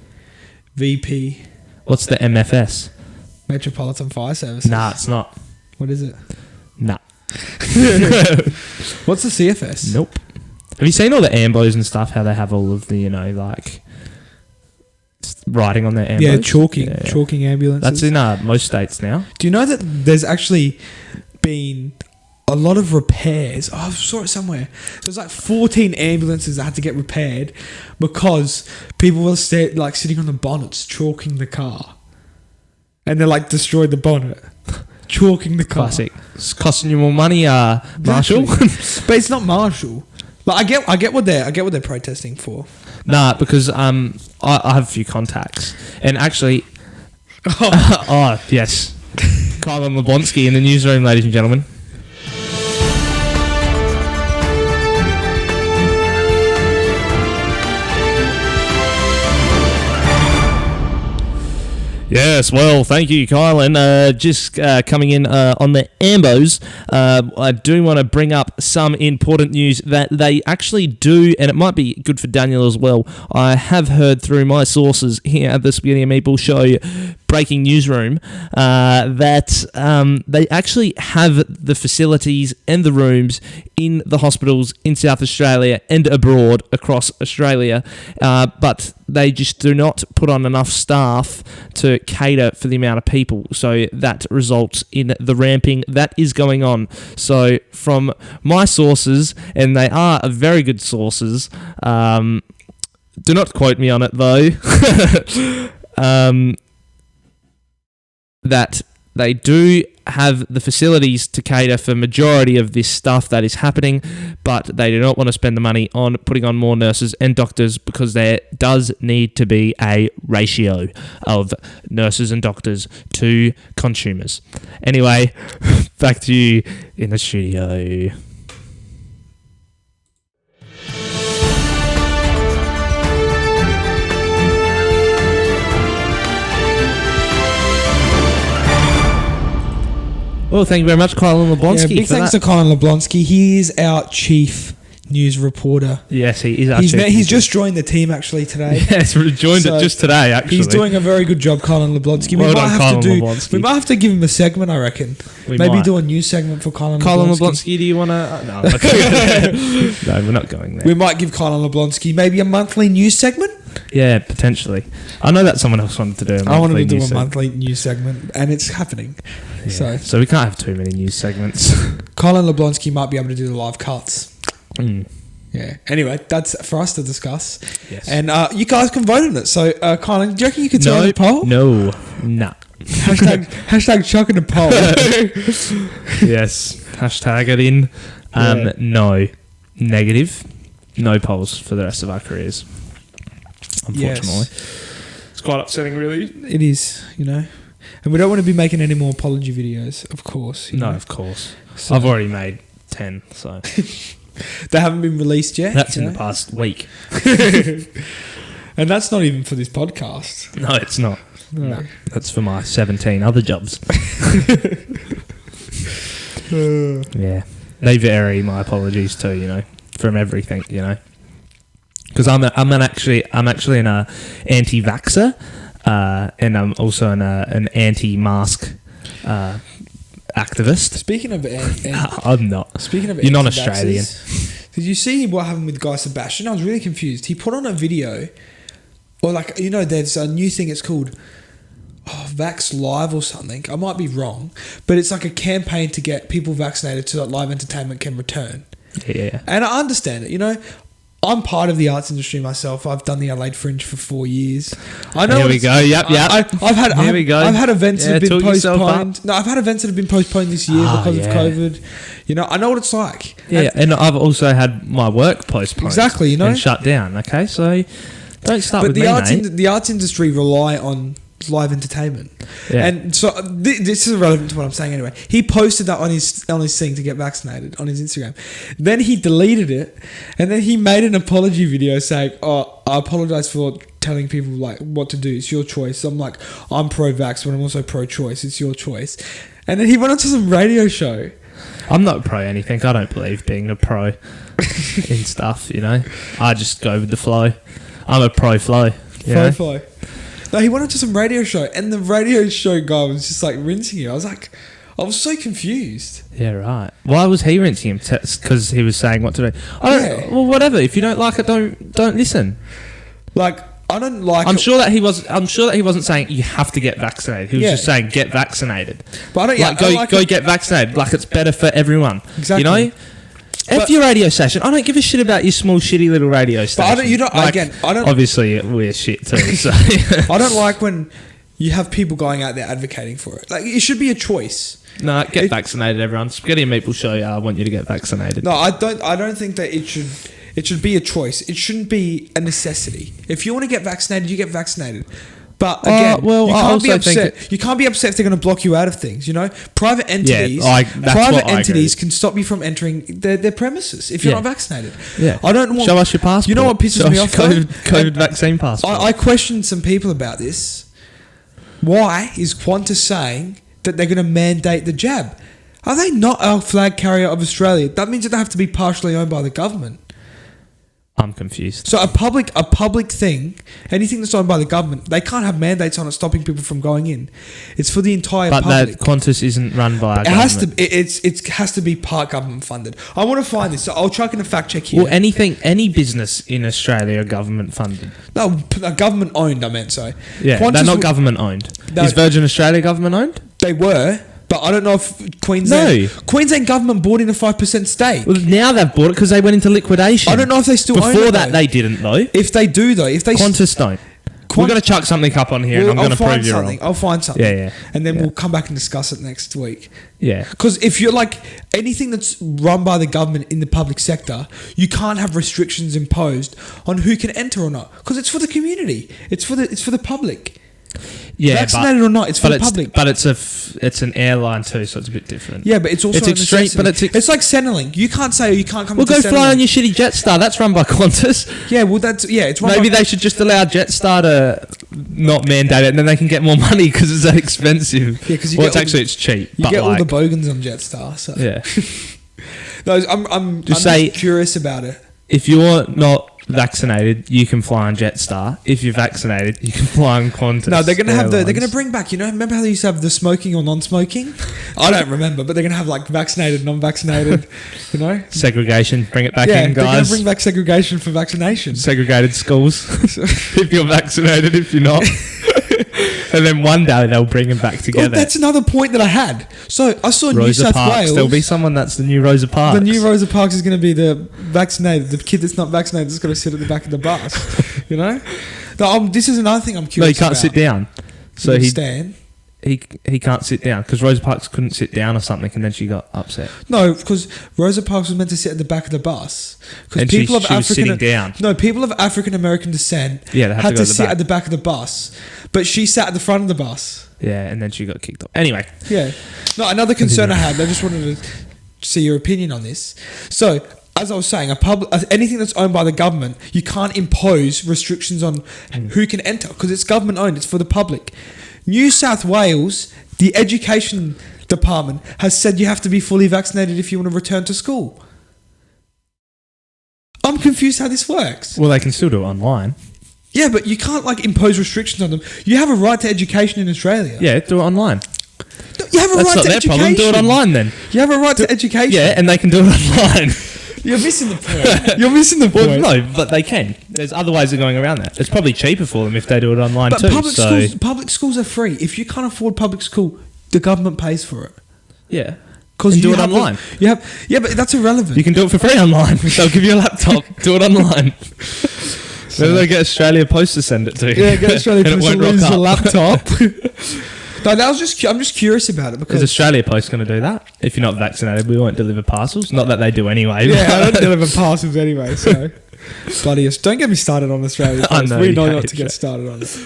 [SPEAKER 2] VP.
[SPEAKER 1] What's the MFS?
[SPEAKER 2] Metropolitan Fire Services.
[SPEAKER 1] Nah, it's not.
[SPEAKER 2] What is it?
[SPEAKER 1] Nah.
[SPEAKER 2] What's the CFS?
[SPEAKER 1] Nope. Have you seen all the ambos and stuff, how they have all of the, like, writing on their ambos?
[SPEAKER 2] Yeah, chalking ambulances.
[SPEAKER 1] That's in most states now.
[SPEAKER 2] Do you know that there's actually been a lot of repairs? Oh, I saw it somewhere. There's like 14 ambulances that had to get repaired because people were sitting on the bonnets, chalking the car. And they destroyed the bonnet. Chalking the car.
[SPEAKER 1] Classic. It's costing you more money, Marshall.
[SPEAKER 2] But it's not Marshall. I get what they're protesting for.
[SPEAKER 1] Nah, because I have a few contacts, and actually, oh yes, Kylan Leblonski in the newsroom, ladies and gentlemen. Yes, well, thank you, Kylan. Just coming in on the Ambos, I do want to bring up some important news that they actually do, and it might be good for Daniel as well. I have heard through my sources here at the Spaghetti and Meatball Show, Breaking Newsroom, that they actually have the facilities and the rooms in the hospitals in South Australia and abroad across Australia, but they just do not put on enough staff to cater for the amount of people. So that results in the ramping that is going on. So from my sources, and they are very good sources, do not quote me on it though, that they do have the facilities to cater for majority of this stuff that is happening, but they do not want to spend the money on putting on more nurses and doctors because there does need to be a ratio of nurses and doctors to consumers. Anyway, back to you in the studio. Well, thank you very much, Kylan Leblonski.
[SPEAKER 2] Big thanks to Kylan Leblonski. He is our chief news reporter.
[SPEAKER 1] Yes, he is our chief.
[SPEAKER 2] He's just joined the team actually today.
[SPEAKER 1] Yes, joined it just today, actually.
[SPEAKER 2] He's doing a very good job, Kylan Leblonski.
[SPEAKER 1] Well done, Kylan Leblonski.
[SPEAKER 2] We might have to give him a segment, I reckon. Maybe do a news segment for Kylan Leblonski.
[SPEAKER 1] Kylan Leblonski, do you want to... No, no, we're not going there.
[SPEAKER 2] We might give Kylan Leblonski maybe a monthly news segment.
[SPEAKER 1] Yeah, potentially. I know that someone else wanted to do a monthly news segment.
[SPEAKER 2] I wanted to do a monthly news segment, and it's happening.
[SPEAKER 1] Yeah. So we can't have too many news segments.
[SPEAKER 2] Kylan Leblonski might be able to do the live cuts.
[SPEAKER 1] Mm.
[SPEAKER 2] Yeah. Anyway, that's for us to discuss.
[SPEAKER 1] Yes.
[SPEAKER 2] And you guys can vote on it. So, Kylan, do you reckon you could turn the poll?
[SPEAKER 1] No. Nah.
[SPEAKER 2] Hashtag chucking a poll.
[SPEAKER 1] Yes. Hashtag it in. No. Negative. No polls for the rest of our careers. Unfortunately. Yes. It's quite upsetting, really.
[SPEAKER 2] It is, And we don't want to be making any more apology videos, of course.
[SPEAKER 1] No, of course. So, I've already made 10, so...
[SPEAKER 2] They haven't been released yet?
[SPEAKER 1] That's in the past week.
[SPEAKER 2] And that's not even for this podcast.
[SPEAKER 1] No, it's not. No. That's for my 17 other jobs. Yeah. They vary, my apologies too, from everything, Because I'm actually an anti-vaxxer, and I'm also an anti-mask activist.
[SPEAKER 2] Speaking of,
[SPEAKER 1] I'm not.
[SPEAKER 2] Speaking of,
[SPEAKER 1] you're not Australian.
[SPEAKER 2] Did you see what happened with Guy Sebastian? I was really confused. He put on a video, or there's a new thing. It's called Vax Live or something. I might be wrong, but it's like a campaign to get people vaccinated so that live entertainment can return.
[SPEAKER 1] Yeah.
[SPEAKER 2] And I understand it. I'm part of the arts industry myself. I've done the Adelaide Fringe for 4 years. I know.
[SPEAKER 1] Here we go. Yep.
[SPEAKER 2] I've had events that have been postponed.
[SPEAKER 1] No,
[SPEAKER 2] I've had events that have been postponed this year because of COVID. I know what it's like.
[SPEAKER 1] Yeah, and I've also had my work postponed.
[SPEAKER 2] Exactly.
[SPEAKER 1] And shut down. Okay, so don't start with me, mate.
[SPEAKER 2] The arts industry rely on live entertainment.
[SPEAKER 1] Yeah.
[SPEAKER 2] And so this is irrelevant to what I'm saying anyway. He posted that on his thing to get vaccinated on his Instagram. Then he deleted it, and then he made an apology video saying, "Oh, I apologize for telling people like what to do. It's your choice." So I'm like, I'm pro-vax, but I'm also pro-choice. It's your choice. And then he went on to some radio show.
[SPEAKER 1] I'm not pro anything. I don't believe being a pro in stuff, you know. I just go with the flow. I'm a pro-flow.
[SPEAKER 2] Pro-flow. No, he went on to some radio show, and the radio show guy was just like rinsing you. I was so confused.
[SPEAKER 1] Yeah, right. Why was he rinsing him? Because he was saying what to do. Well, whatever. If you don't like it, don't listen.
[SPEAKER 2] Like, I don't like.
[SPEAKER 1] I'm sure that he wasn't saying you have to get vaccinated. He was just saying get vaccinated.
[SPEAKER 2] But I don't.
[SPEAKER 1] Go get vaccinated. Like it's better for everyone.
[SPEAKER 2] Exactly.
[SPEAKER 1] You know. F your radio station. I don't give a shit about your small shitty little radio station.
[SPEAKER 2] But I don't.
[SPEAKER 1] Obviously, we're shit too. So
[SPEAKER 2] I don't like when you have people going out there advocating for it. Like it should be a choice.
[SPEAKER 1] No, get vaccinated, everyone. Spaghetti and Meatball show you. I want you to get vaccinated.
[SPEAKER 2] No, I don't. I don't think that it should. It should be a choice. It shouldn't be a necessity. If you want to get vaccinated, you get vaccinated. But again, you can't be upset. You can't be upset if they're going to block you out of things. You know, private entities can stop you from entering their premises if you're not vaccinated.
[SPEAKER 1] Yeah,
[SPEAKER 2] I don't want.
[SPEAKER 1] Show us your passport.
[SPEAKER 2] You know what pisses me off?
[SPEAKER 1] COVID vaccine passport.
[SPEAKER 2] I questioned some people about this. Why is Qantas saying that they're going to mandate the jab? Are they not a flag carrier of Australia? That means that they have to be partially owned by the government.
[SPEAKER 1] I'm confused.
[SPEAKER 2] So a public thing, anything that's owned by the government, they can't have mandates on it stopping people from going in. It's for the entire public.
[SPEAKER 1] But that Qantas isn't run by a government.
[SPEAKER 2] It has to be part government funded. I want to find this. So I'll chuck in a fact check here.
[SPEAKER 1] Well, any business in Australia are government funded.
[SPEAKER 2] No, government owned. I meant so.
[SPEAKER 1] Yeah, they're not government owned. No, is Virgin Australia government owned?
[SPEAKER 2] They were. But I don't know if Queensland government bought in a 5% stake.
[SPEAKER 1] Well, now they've bought it because they went into liquidation.
[SPEAKER 2] I don't know if they still own it.
[SPEAKER 1] Before that, they didn't, though.
[SPEAKER 2] If they do, though.
[SPEAKER 1] Qantas don't. We're going to chuck something up on here and I'm going to prove you wrong.
[SPEAKER 2] I'll find something.
[SPEAKER 1] Yeah.
[SPEAKER 2] And then we'll come back and discuss it next week.
[SPEAKER 1] Yeah.
[SPEAKER 2] Because if you're like anything that's run by the government in the public sector, you can't have restrictions imposed on who can enter or not. Because it's for the community. It's for the public.
[SPEAKER 1] Yeah,
[SPEAKER 2] vaccinated or not, it's for the public.
[SPEAKER 1] But it's an airline too, so it's a bit different.
[SPEAKER 2] Yeah, but it's also
[SPEAKER 1] extreme. But it's
[SPEAKER 2] like Centrelink. You can't say you can't come.
[SPEAKER 1] Well, go fly on your shitty Jetstar. That's run by Qantas.
[SPEAKER 2] Yeah, well, it's run
[SPEAKER 1] maybe they should just allow Jetstar to not mandate it, and then they can get more money because it's that expensive. Yeah, because it's cheap.
[SPEAKER 2] You get all the bogans on Jetstar. So
[SPEAKER 1] yeah.
[SPEAKER 2] No, I'm just curious about it.
[SPEAKER 1] If you're not vaccinated, you can fly on Jetstar. If you're vaccinated, you can fly on Qantas.
[SPEAKER 2] No, they're going to bring back, remember how they used to have the smoking or non-smoking? I don't remember, but they're going to have like vaccinated, non-vaccinated,
[SPEAKER 1] Segregation, bring it back in, guys.
[SPEAKER 2] They're going to bring back segregation for vaccination.
[SPEAKER 1] Segregated schools. If you're vaccinated, if you're not. And then one day they'll bring them back together.
[SPEAKER 2] That's another point that I had. So I saw New South Wales.
[SPEAKER 1] There'll be someone that's the new Rosa Parks.
[SPEAKER 2] The new Rosa Parks is going to be the vaccinated. The kid that's not vaccinated is going to sit at the back of the bus. This is another thing I'm curious about.
[SPEAKER 1] No, he can't sit down. So
[SPEAKER 2] he stand.
[SPEAKER 1] He can't sit down because Rosa Parks couldn't sit down or something, and then she got upset.
[SPEAKER 2] No, because Rosa Parks was meant to sit at the back of the bus.
[SPEAKER 1] And she was sitting down.
[SPEAKER 2] No, people of African American descent
[SPEAKER 1] they
[SPEAKER 2] had to sit at the back of the bus, but she sat at the front of the bus.
[SPEAKER 1] Yeah, and then she got kicked off. Anyway.
[SPEAKER 2] Yeah. No, another concern I had. I just wanted to see your opinion on this. So, as I was saying, anything that's owned by the government, you can't impose restrictions on who can enter because it's government owned. It's for the public. New South Wales, the education department has said you have to be fully vaccinated if you want to return to school. I'm confused how this works.
[SPEAKER 1] Well, they can still do it online.
[SPEAKER 2] Yeah, but you can't impose restrictions on them. You have a right to education in Australia.
[SPEAKER 1] Yeah, do it online.
[SPEAKER 2] You have a right to education. That's not their problem.
[SPEAKER 1] Do it online then.
[SPEAKER 2] You have a right to education.
[SPEAKER 1] Yeah, and they can do it online.
[SPEAKER 2] You're missing the point. You're missing the point.
[SPEAKER 1] Well, no, but they can. There's other ways of going around that. It's probably cheaper for them if they do it online too.
[SPEAKER 2] But public schools are free. If you can't afford public school, the government pays for it.
[SPEAKER 1] Yeah. Because you do it online.
[SPEAKER 2] Yeah, but that's irrelevant.
[SPEAKER 1] You can do it for free online. They'll give you a laptop. Do it online. Maybe they'll get Australia Post to send it to you.
[SPEAKER 2] Yeah, get Australia Post to lose a laptop. No, I'm just curious about it because
[SPEAKER 1] is Australia Post going to do that? If you're not vaccinated, we won't deliver parcels. Not that they do anyway.
[SPEAKER 2] Yeah, I don't deliver parcels anyway. So, bloody, don't get me started on Australia Post. We know not to get started on it.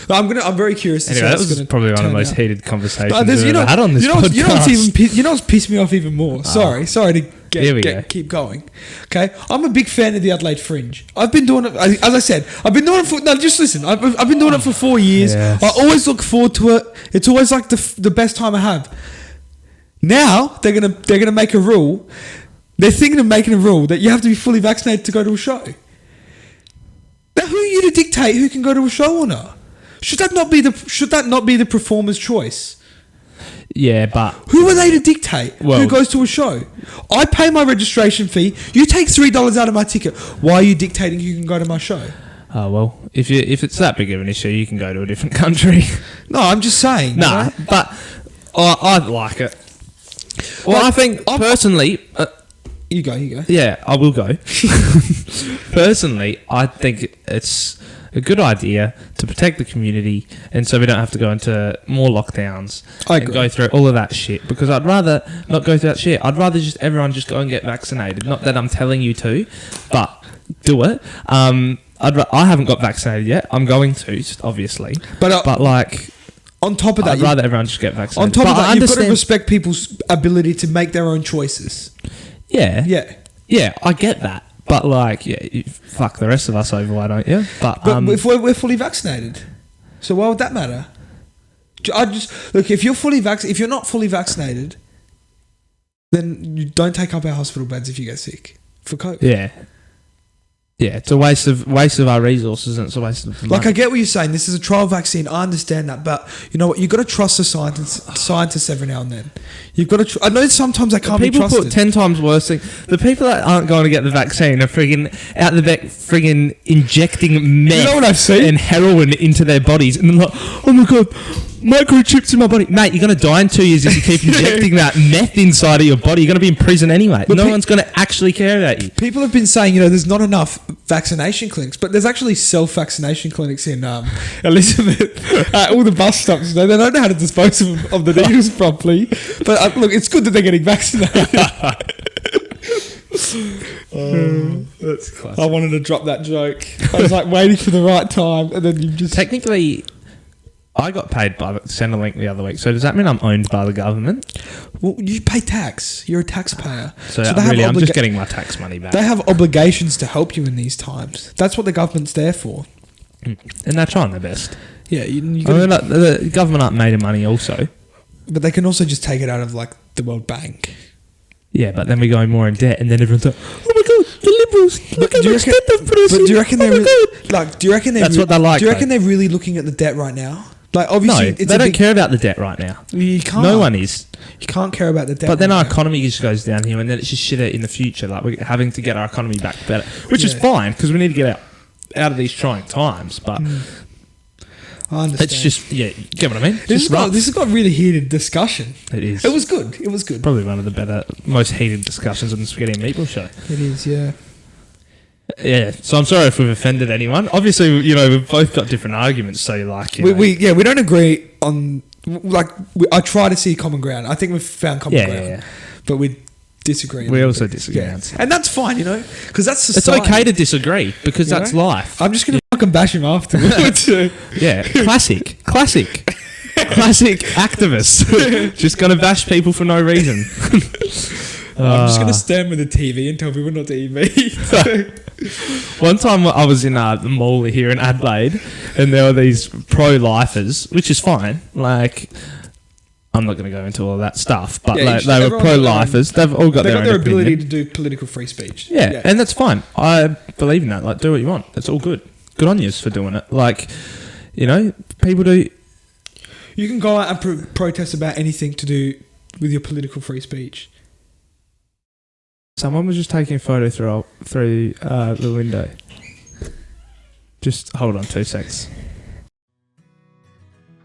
[SPEAKER 2] I'm very curious to see
[SPEAKER 1] Anyway, that
[SPEAKER 2] what's
[SPEAKER 1] was
[SPEAKER 2] gonna
[SPEAKER 1] probably one of the
[SPEAKER 2] turn
[SPEAKER 1] most
[SPEAKER 2] out.
[SPEAKER 1] heated conversations
[SPEAKER 2] But
[SPEAKER 1] we've ever had on this podcast.
[SPEAKER 2] You know what's pissed me off even more? Sorry to
[SPEAKER 1] Here we go.
[SPEAKER 2] keep going. Okay, I'm a big fan of the Adelaide Fringe. I've been doing it, as I said, I've been doing it for. No, just listen. I've been doing it for 4 years.
[SPEAKER 1] Yes.
[SPEAKER 2] I always look forward to it. It's always like the best time I have. Now they're gonna make a rule. They're thinking of making a rule that you have to be fully vaccinated to go to a show. Now, who are you to dictate who can go to a show or not? Should that not be the performer's choice?
[SPEAKER 1] Yeah, but
[SPEAKER 2] Who are they to dictate who goes to a show? I pay my registration fee. You take $3 out of my ticket. Why are you dictating who can go to my show?
[SPEAKER 1] oh well, if it's that big of an issue, you can go to a different country.
[SPEAKER 2] No, I'm just saying.
[SPEAKER 1] Nah, but I like it. Well, I think personally.
[SPEAKER 2] You go.
[SPEAKER 1] Yeah, I will go. Personally, I think it's a good idea to protect the community, and so we don't have to go into more lockdowns and go through all of that shit. Because I'd rather not go through that shit. I'd rather just everyone just go and get vaccinated. Not that I'm telling you to, but do it. I haven't got vaccinated yet. I'm going to, obviously. But like.
[SPEAKER 2] On top of that,
[SPEAKER 1] I'd rather everyone just get vaccinated.
[SPEAKER 2] On top of that, you've got to respect people's ability to make their own choices.
[SPEAKER 1] Yeah, I get that. But like, you fuck the rest of us over, why don't you? But
[SPEAKER 2] if we're fully vaccinated, so why would that matter? I just look, if you're not fully vaccinated, then you don't take up our hospital beds if you get sick for COVID. Yeah, it's a waste of our resources, and it's a waste of money. Like, I get what you're saying. This is a trial vaccine. I understand that, but you know what? You've got to trust the scientists every now and then. You've got to. I know sometimes they can't be trusted.
[SPEAKER 1] People put 10 times worse thing. The people that aren't going to get the vaccine are frigging out the back, frigging injecting meth,
[SPEAKER 2] you know what I've seen?
[SPEAKER 1] And heroin into their bodies, and they're like, oh my god, microchips in my body, mate. You're going to die in 2 years if you keep injecting that meth inside of your body. You're going to be in prison anyway. But no one's going to actually care about you.
[SPEAKER 2] People have been saying, there's not enough vaccination clinics, but there's actually self-vaccination clinics in Elizabeth at all the bus stops. They don't know how to dispose of the needles properly. But look, it's good that they're getting vaccinated.
[SPEAKER 1] That's classic.
[SPEAKER 2] I wanted to drop that joke. I was like waiting for the right time, and then you just
[SPEAKER 1] technically. I got paid by Centrelink the other week, so does that mean I'm owned by the government?
[SPEAKER 2] Well, you pay tax. You're a taxpayer.
[SPEAKER 1] So really, I'm just getting my tax money back.
[SPEAKER 2] They have obligations to help you in these times. That's what the government's there for.
[SPEAKER 1] And they're trying their best.
[SPEAKER 2] Yeah,
[SPEAKER 1] the government aren't made of money also.
[SPEAKER 2] But they can also just take it out of, like, the World Bank.
[SPEAKER 1] Yeah, but then we go more in debt, and then everyone's like, "Oh my god, the Liberals! Look how much debt they've put us in."
[SPEAKER 2] But do you reckon do you reckon
[SPEAKER 1] that's what they like?
[SPEAKER 2] Do you reckon they're really looking at the debt right now? Like, obviously,
[SPEAKER 1] no, they don't care about the debt right now.
[SPEAKER 2] You can't.
[SPEAKER 1] No one is.
[SPEAKER 2] You can't care about the debt.
[SPEAKER 1] But then our economy just goes down here, and then it's just shit in the future. Like, we're having to get our economy back better, which is fine because we need to get out of these trying times. But
[SPEAKER 2] I understand.
[SPEAKER 1] It's just, you get what I mean?
[SPEAKER 2] This has got really heated discussion.
[SPEAKER 1] It is.
[SPEAKER 2] It was good.
[SPEAKER 1] Probably one of the most heated discussions on the Spaghetti and Meatball show.
[SPEAKER 2] It is, yeah.
[SPEAKER 1] Yeah, so I'm sorry if we've offended anyone. Obviously, we've both got different arguments, so
[SPEAKER 2] we don't agree on, like, I try to see common ground. I think we've found common ground, but we disagree.
[SPEAKER 1] We also disagree.
[SPEAKER 2] Yeah. And that's fine, because that's
[SPEAKER 1] society. It's okay to disagree, because that's life.
[SPEAKER 2] I'm just going to fucking bash him afterwards.
[SPEAKER 1] Yeah, classic activist. Just going to bash people for no reason.
[SPEAKER 2] I'm just going to stand with the TV and tell people not to eat meat.
[SPEAKER 1] One time I was in the mall here in Adelaide, and there were these pro-lifers, which is fine. Like, I'm not going to go into all that stuff, but they were pro-lifers. They've all got their
[SPEAKER 2] ability to do political free speech.
[SPEAKER 1] Yeah, and that's fine. I believe in that. Like, do what you want. It's all good. Good on you for doing it. Like, people do.
[SPEAKER 2] You can go out and protest about anything to do with your political free speech.
[SPEAKER 1] Someone was just taking a photo through the window. Just hold on 2 seconds.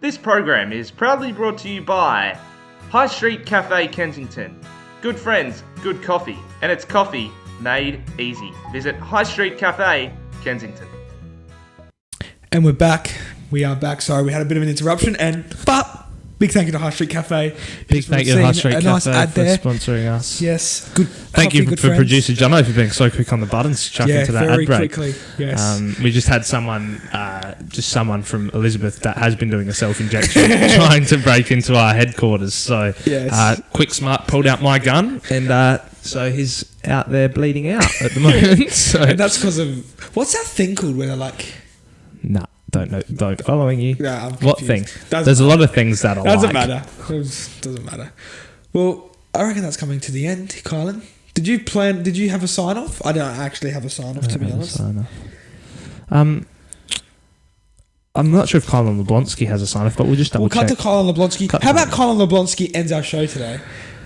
[SPEAKER 1] This program is proudly brought to you by High Street Cafe Kensington. Good friends, good coffee, and it's coffee made easy. Visit High Street Cafe Kensington.
[SPEAKER 2] And we're back. We are back. Sorry, we had a bit of an interruption, but Big thank you to High Street Cafe.
[SPEAKER 1] Big thank you to High Street
[SPEAKER 2] a
[SPEAKER 1] Cafe
[SPEAKER 2] nice ad
[SPEAKER 1] for
[SPEAKER 2] there.
[SPEAKER 1] sponsoring us.
[SPEAKER 2] Yes, good.
[SPEAKER 1] Thank
[SPEAKER 2] coffee,
[SPEAKER 1] you
[SPEAKER 2] good
[SPEAKER 1] for
[SPEAKER 2] friends.
[SPEAKER 1] producer Jono for being so quick on the buttons, chucking to that
[SPEAKER 2] very
[SPEAKER 1] ad break.
[SPEAKER 2] quickly. Yes.
[SPEAKER 1] We just had someone from Elizabeth that has been doing a self-injection trying to break into our headquarters. So,
[SPEAKER 2] Yes.
[SPEAKER 1] quick smart pulled out my gun, and so he's out there bleeding out at the moment. So
[SPEAKER 2] And that's because of what's that thing called where they're like?
[SPEAKER 1] nah, don't following you.
[SPEAKER 2] Yeah, I'm
[SPEAKER 1] What
[SPEAKER 2] confused.
[SPEAKER 1] thing? There's a lot of things that I
[SPEAKER 2] Doesn't
[SPEAKER 1] like.
[SPEAKER 2] matter. Doesn't matter. Well, I reckon that's coming to the end, Kylan. Did you have a sign off? I don't actually have a sign off, to be honest.
[SPEAKER 1] I'm not sure if Kylan Leblonski has a sign off, but we'll just double
[SPEAKER 2] We'll cut
[SPEAKER 1] check.
[SPEAKER 2] to Kylan Leblonski. How about Kylan Leblonski ends our show today?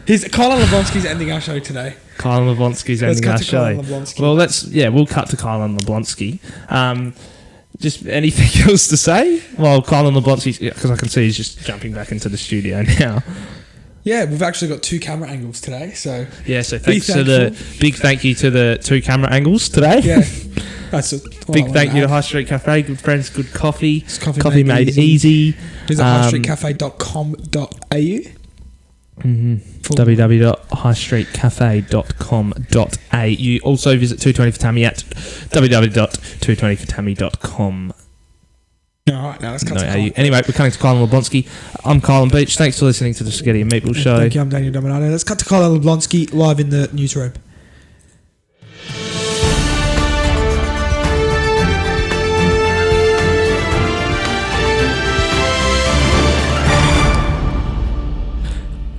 [SPEAKER 2] Kylan Leblonski's ending our show today.
[SPEAKER 1] Kylan Leblonski's
[SPEAKER 2] Let's
[SPEAKER 1] ending
[SPEAKER 2] cut
[SPEAKER 1] our
[SPEAKER 2] to
[SPEAKER 1] show.
[SPEAKER 2] Kylan Leblonski.
[SPEAKER 1] Well, we'll cut to Kylan Leblonski. Just anything else to say? Well, Kylan Leblonski, because I can see he's just jumping back into the studio now.
[SPEAKER 2] Yeah, we've actually got 2 camera angles today, so
[SPEAKER 1] Yeah, so
[SPEAKER 2] Be
[SPEAKER 1] big thank you to the 2 camera angles today.
[SPEAKER 2] yeah, that's a
[SPEAKER 1] Big thank you to High Street Cafe, good friends, good coffee.
[SPEAKER 2] It's
[SPEAKER 1] Coffee made easy.
[SPEAKER 2] Visit highstreetcafe.com.au.
[SPEAKER 1] Mm-hmm. www.highstreetcafe.com.au. Also visit 220 for Tammy at www.220fortammy.com.
[SPEAKER 2] Alright, now let's cut to Kylan.
[SPEAKER 1] Anyway, we're coming to Kylan Leblonski. I'm Kylan Beach. Thanks for listening to the Spaghetti and Meatball Show.
[SPEAKER 2] Thank you, I'm Daniel Dominato. Let's cut to Kylan Leblonski live in the newsroom.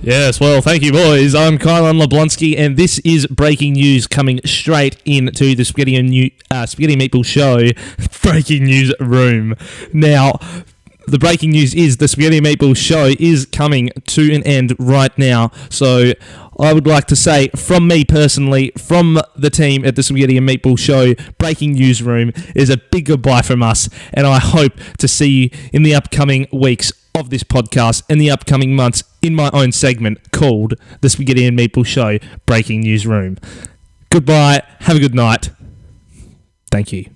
[SPEAKER 1] Yes, well, thank you, boys. I'm Kylan Leblonski, and this is breaking news coming straight into the Spaghetti and Meatball Show breaking news room. Now, the breaking news is the Spaghetti and Meatball Show is coming to an end right now. So I would like to say, from me personally, from the team at the Spaghetti and Meatball Show breaking news room, is a big goodbye from us, and I hope to see you in the upcoming weeks of this podcast in the upcoming months in my own segment called the Spaghetti and Meatball Show Breaking News Room. Goodbye. Have a good night. Thank you.